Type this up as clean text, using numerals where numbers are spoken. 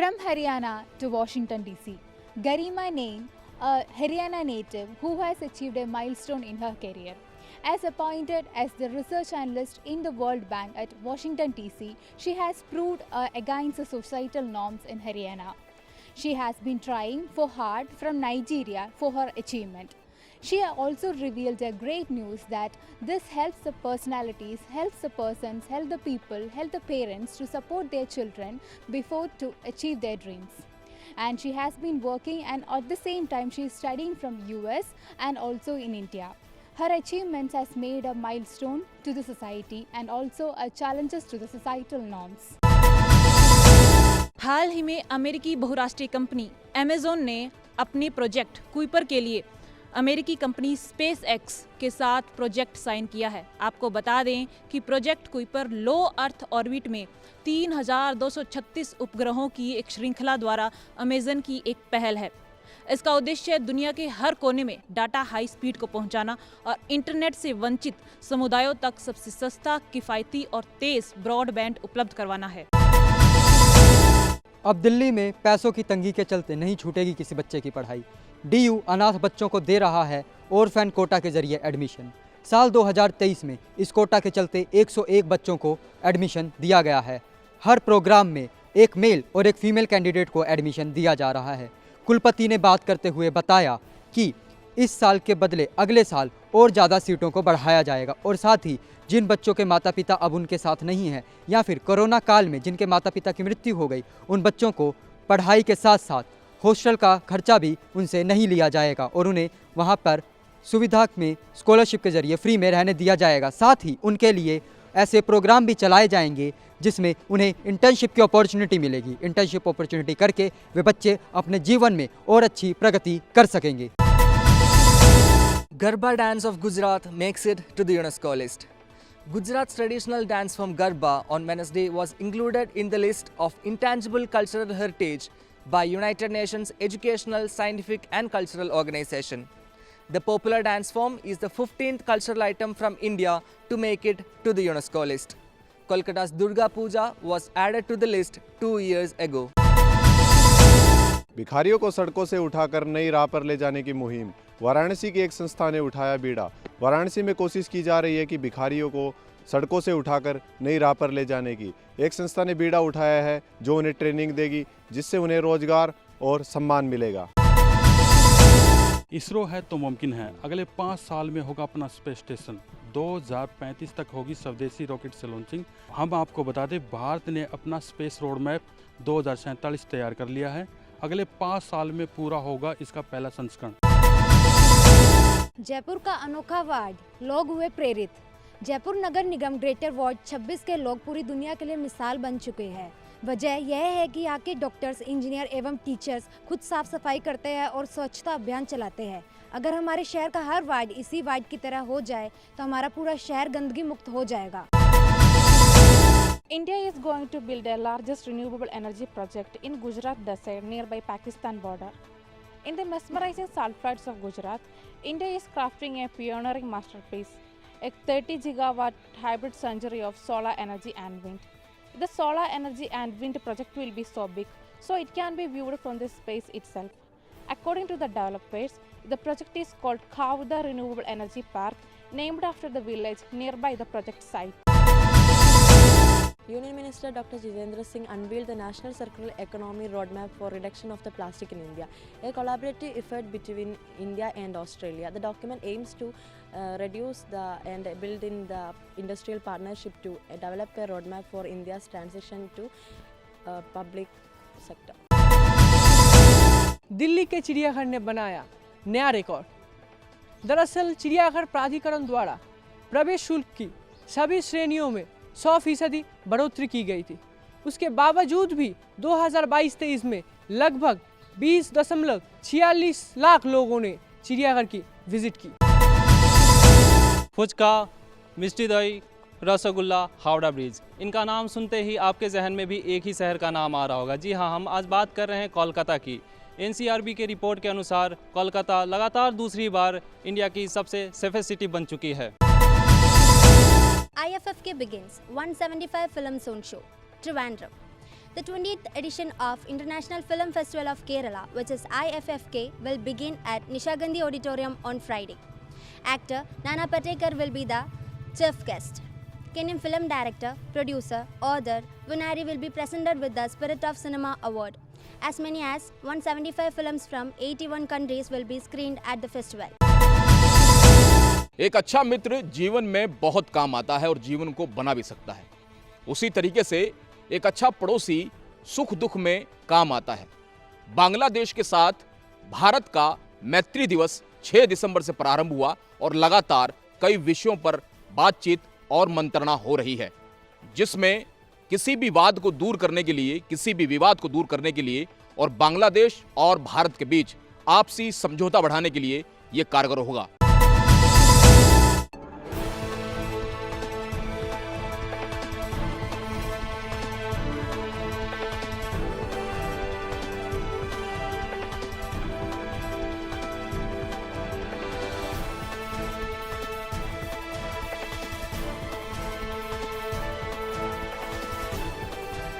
From Haryana to Washington DC, Garima Nain, a Haryana native who has achieved a milestone in her career. As appointed as the research analyst in the World Bank at Washington DC, she has proved against the societal norms in Haryana. She has been trying for hard from Nigeria for her achievement. She also revealed a great news that this helps the personalities, helps the persons, help the people, help the parents to support their children before to achieve their dreams. And she has been working, and at the same time she is studying from US and also in India. Her achievements has made a milestone to the society and also a challenges to the societal norms. हाल ही में अमेरिकी बहुराष्ट्रीय company Amazon ने अपने project Kuiper के लिए अमेरिकी company space x के साथ प्रोजेक्ट साइन किया है। आपको बता दें कि प्रोजेक्ट कुइपर लो अर्थ ऑर्बिट में 3236 उपग्रहों की एक श्रृंखला द्वारा अमेज़न की एक पहल है। इसका उद्देश्य दुनिया के हर कोने में डाटा हाई स्पीड को पहुंचाना और इंटरनेट से वंचित समुदायों तक सबसे सस्ता, किफ़ायती और तेज ब्रॉडबैंड उपलब्ध करवाना है। अब दिल्ली में पैसों की तंगी के चलते नहीं छूटेगी किसी बच्चे की पढ़ाई। DU अनाथ बच्चों को दे रहा है ऑरफैन कोटा के जरिए एडमिशन। साल 2023 में इस कोटा के चलते 101 बच्चों को एडमिशन दिया गया है। हर प्रोग्राम में एक मेल और एक फीमेल कैंडिडेट को एडमिशन दिया जा रहा है। कुलपति ने बात करते हुए बताया कि इस साल के बदले अगले साल और ज़्यादा सीटों को बढ़ाया जाएगा और साथ ही जिन बच्चों के माता पिता अब उनके साथ नहीं हैं या फिर कोरोना काल में जिनके माता पिता की मृत्यु हो गई, उन बच्चों को पढ़ाई के साथ साथ हॉस्टल का खर्चा भी उनसे नहीं लिया जाएगा और उन्हें वहां पर सुविधा में स्कॉलरशिप के जरिए फ्री में रहने दिया जाएगा। साथ ही उनके लिए ऐसे प्रोग्राम भी चलाए जाएंगे जिसमें उन्हें इंटर्नशिप की अपॉर्चुनिटी मिलेगी। इंटर्नशिप अपॉर्चुनिटी करके वे बच्चे अपने जीवन में और अच्छी प्रगति कर सकेंगे। Garba dance of Gujarat makes it to the UNESCO list. Gujarat's traditional dance form Garba on Wednesday was included in the list of intangible cultural heritage by United Nations Educational, Scientific and Cultural Organization. The popular dance form is the 15th cultural item from India to make it to the UNESCO list. Kolkata's Durga Puja was added to the list 2 years ago. भिखारियों को सड़कों से उठाकर नई राह पर ले जाने की मुहिम। वाराणसी की एक संस्था ने उठाया बीड़ा। वाराणसी में कोशिश की जा रही है कि भिखारियों को सड़कों से उठाकर नई राह पर ले जाने की। एक संस्था ने बीड़ा उठाया है जो उन्हें ट्रेनिंग देगी, जिससे उन्हें रोजगार और सम्मान मिलेगा। इसरो है तो मुमकिन है। अगले 5 साल में होगा अपना स्पेस स्टेशन। 2035 तक होगी स्वदेशी रॉकेट से लॉन्चिंग। हम आपको बता दें, भारत ने अपना स्पेस रोड मैप 2047 तैयार कर लिया है। अगले 5 साल में पूरा होगा इसका पहला संस्करण। जयपुर का अनोखा वार्ड, लोग हुए प्रेरित। जयपुर नगर निगम ग्रेटर वार्ड 26 के लोग पूरी दुनिया के लिए मिसाल बन चुके हैं। वजह यह है कि यहाँ के डॉक्टर्स, इंजीनियर एवं टीचर्स खुद साफ सफाई करते हैं और स्वच्छता अभियान चलाते हैं। अगर हमारे शहर का हर वार्ड इसी वार्ड की तरह हो जाए तो हमारा पूरा शहर गंदगी मुक्त हो जाएगा। India is going to build the largest renewable energy project in Gujarat desert nearby Pakistan border. In the mesmerizing salt flats of Gujarat, India is crafting a pioneering masterpiece, a 30 gigawatt hybrid synergy of solar energy and wind. The solar energy and wind project will be so big, so it can be viewed from the space itself. According to the developers, the project is called Khavda Renewable Energy Park, named after the village nearby the project site. Union Minister Dr. Jitendra Singh unveiled the National Circular Economy Roadmap for Reduction of the Plastic in India, a collaborative effort between India and Australia. The document aims to reduce and build in the industrial partnership to develop a roadmap for India's transition to public sector. Delhi के चिड़ियाघर ने बनाया नया record. दरअसल चिड़ियाघर प्राधिकरण द्वारा प्रवेश शुल्क की सभी श्रेणियों में 100% बढ़ोतरी की गई थी। उसके बावजूद भी 2022-23 में लगभग 20.46 लाख लोगों ने चिड़ियाघर की विजिट की। फुचका, मिष्टी दही, रसगुल्ला, हावड़ा ब्रिज, इनका नाम सुनते ही आपके जहन में भी एक ही शहर का नाम आ रहा होगा। जी हाँ, हम आज बात कर रहे हैं कोलकाता की। NCRB के रिपोर्ट के अनुसार कोलकाता लगातार दूसरी बार इंडिया की सबसे सेफेस्ट सिटी बन चुकी है। IFFK begins 175 Film Zone Show, Trivandrum. The 20th edition of International Film Festival of Kerala, which is IFFK, will begin at Nishagandhi Auditorium on Friday. Actor Nana Patekar will be the chief guest. Kenyan film director, producer, author Vunari will be presented with the Spirit of Cinema Award. As many as 175 films from 81 countries will be screened at the festival. एक अच्छा मित्र जीवन में बहुत काम आता है और जीवन को बना भी सकता है। उसी तरीके से एक अच्छा पड़ोसी सुख दुख में काम आता है। बांग्लादेश के साथ भारत का मैत्री दिवस 6 दिसंबर से प्रारंभ हुआ और लगातार कई विषयों पर बातचीत और मंत्रणा हो रही है, जिसमें किसी भी विवाद को दूर करने के लिए और बांग्लादेश और भारत के बीच आपसी समझौता बढ़ाने के लिए यह कारगर होगा।